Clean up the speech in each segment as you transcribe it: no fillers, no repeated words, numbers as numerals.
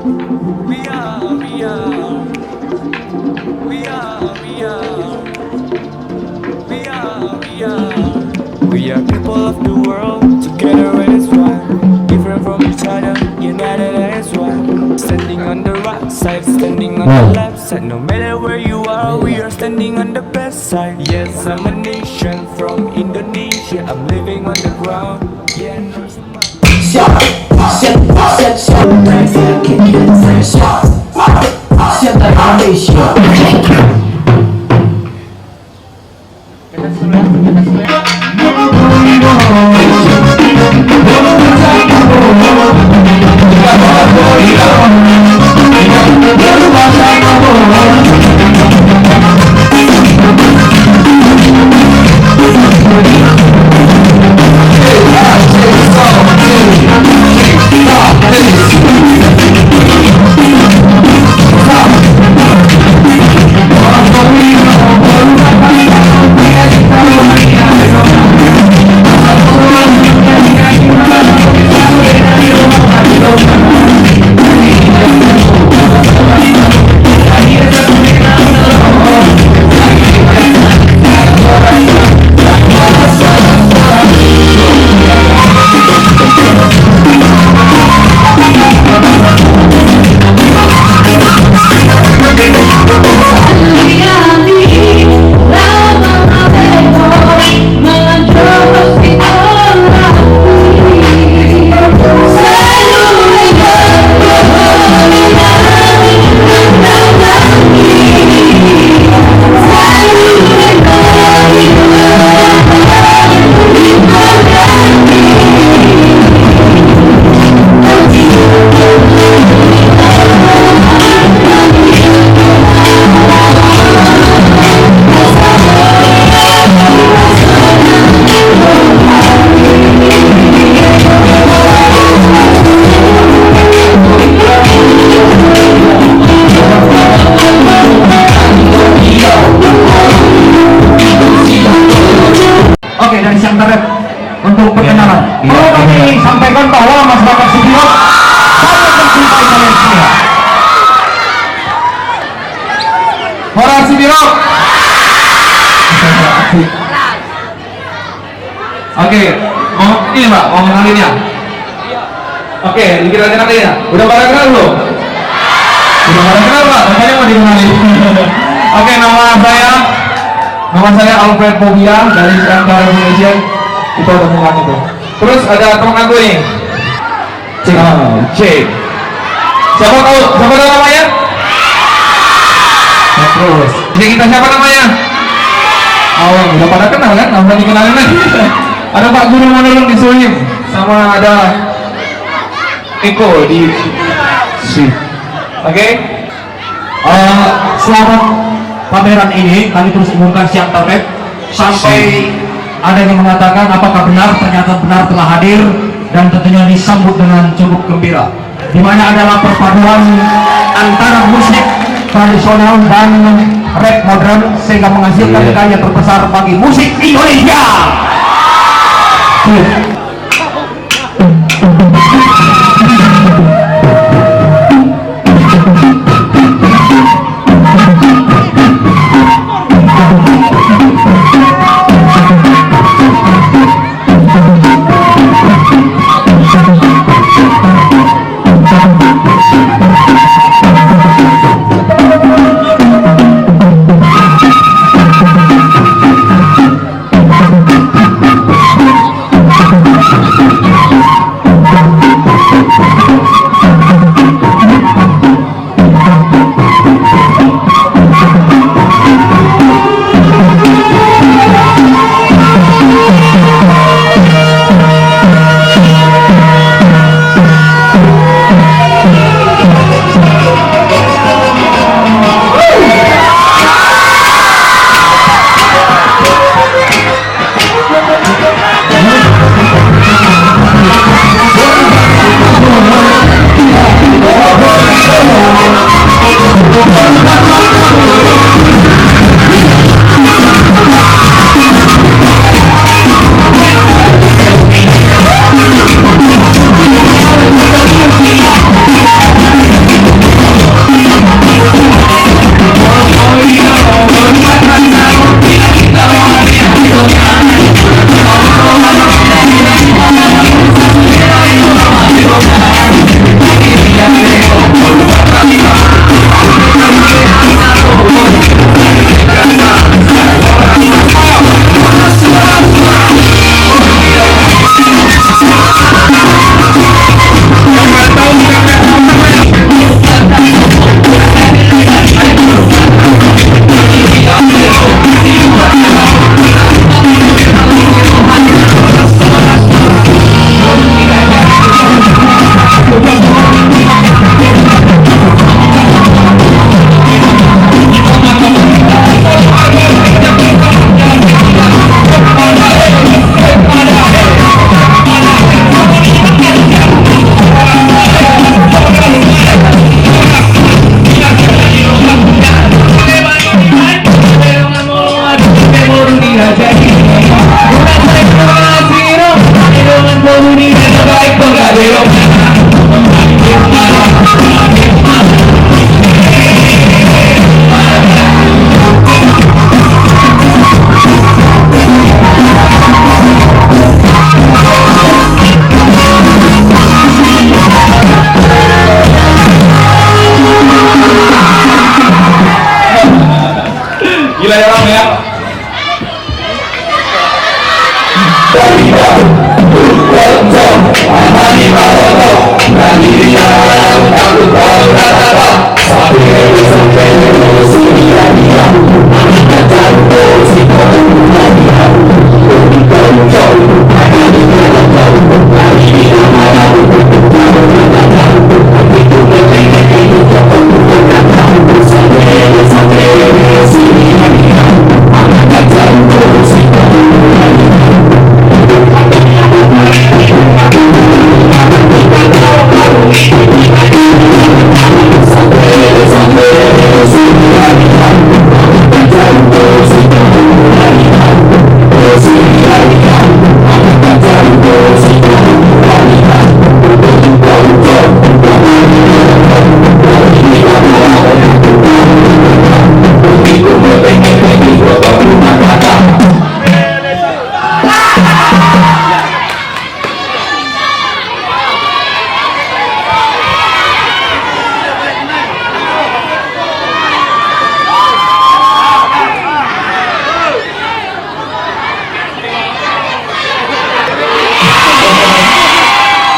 We are, we are, we are, we are, we are, we are. We are people of the world, together as one. Different from each other, united as one. Standing on the right side, standing on the left side. No matter where you are, we are standing on the best side. Yes, I'm a nation from Indonesia. I'm living on the ground. Yeah, no, 现代 Indonesia. Oke, dari Siang Tarep untuk perkenalan. Perlu kami sampaikan bahwa masyarakat Sibirok sangat mencintai kalian semua. Orang Sibirok. Oke, mau ini Mbak, mau kenalin ya? Oke, dikira-kira ya. Udah pada kenal belum? Udah pada kenal Mbak, makanya mau dikenalin. Oke, Nama saya Alfred Pobia dari Siang Tarep Indonesia. Itu ada mukanya tuh. Terus ada teman aku nih. Cek. Siapa tahu namanya? Nah, terus. Jadi kita siapa namanya? Oh, udah pada kenal kan? Nggak usah dikenalin lagi. Ada Pak Guru Manurung di Sulim, sama ada Eko di sini. Oke. Selamat pameran ini kami terus umumkan Siang Tarep sampai ada yang mengatakan apakah benar, ternyata benar telah hadir dan tentunya disambut dengan cukup gembira, di mana adalah perpaduan antara musik tradisional dan rap modern sehingga menghasilkan karya terbesar bagi musik Indonesia.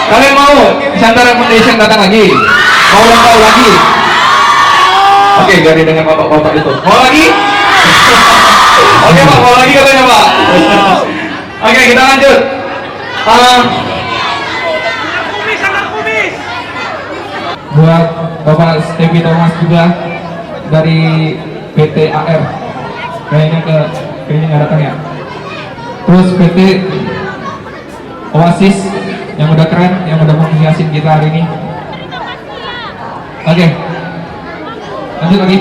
Kalian mau Nusantara Foundation datang lagi? Mau ulang tahun lagi? Oke, gari dengan bapak-bapak itu. Mau lagi? Oke Pak, mau lagi katanya Pak. Oke, kita lanjut. Buat Bapak Stevie Thomas juga dari PT AR. Kayaknya nggak datang ya. Terus PT Oasis yang udah keren, yang udah menghiasin kita hari ini. Oke, lanjut lagi.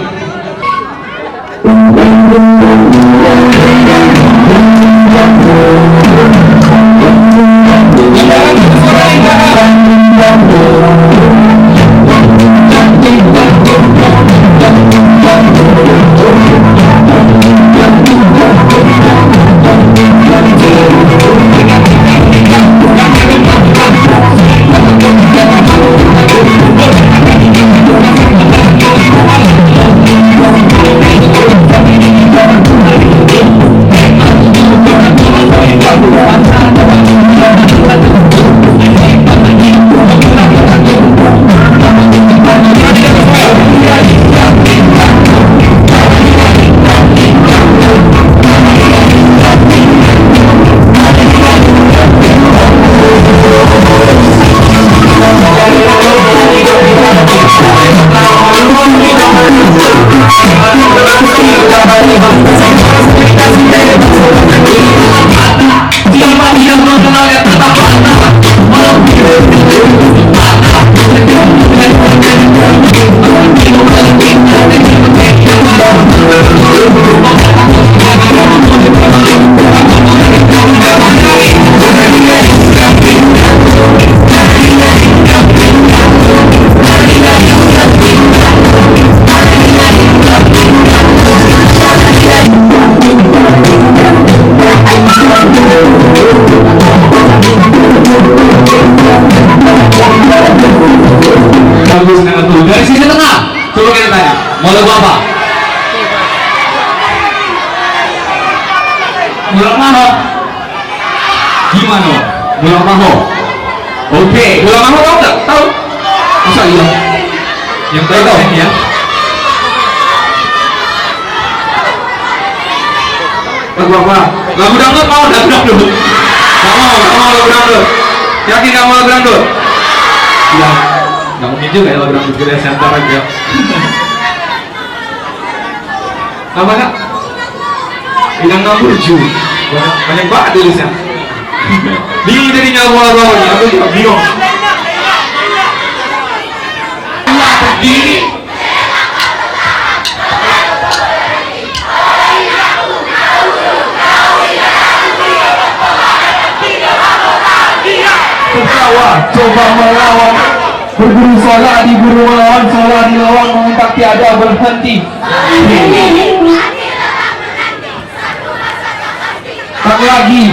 Dari sisi tengah, coba kita tanya, mau lagu apa? Bulan Maho. Gimana? Bulan Maho. Oke, Bulan Maho tahu nggak? Tahu? Masa iya? Yang tahu ya? Lagu apa? Lagu dangdut mau? Lagu dangdut? Nggak mau lagu dangdut. Yakin nggak mau lagu dangdut? Iya. Nggak mungkin juga ya lagu dangdut gede Center aja. Apa kak? Inang Namurju. Banyak banget tulisnya. Bingung jadinya lagu apa nih? Aku juga bingung. Berdiri. Tertawa, coba melawan. Berburu sholat di buru melawan, sholat di lawan, meminta tiada berhenti. Tak lagi.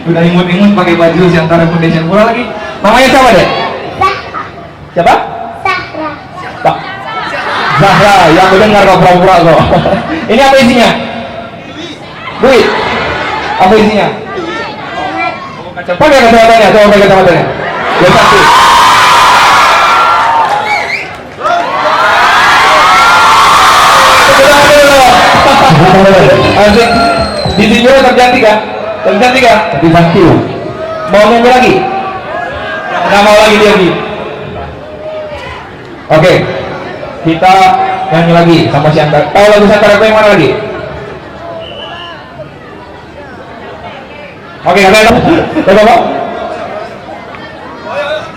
Udah imut-imut pakai baju Siantara Foundation pula lagi. Namanya siapa deh? Siapa? Zahra. Zahra, yang mendengar kok pura-pura kok. Ini apa isinya? Duit. Apa isinya? Pakai kacamatanya, coba pakai kacamatanya. Ya satu. Asik. Di sini tercantik kan? Tercantik kan? Tapi pasti loh. Mau nyanyi lagi? Nggak mau lagi dia lagi. Oke, kita nyanyi lagi sama Siantara. Tahu lagu Siantara yang mana lagi? Oke, kalian coba.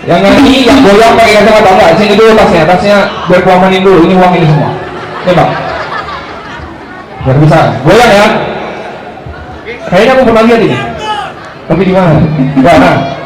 Yang nyanyi, yang goyang pakai kacamata enggak? Sini dulu tasnya biar kuamanin dulu. Ini uang ini semua. Ini bang. Biar bisa goyang ya. Kayaknya aku pernah lihat ini. Tapi di mana? Enggak, nah.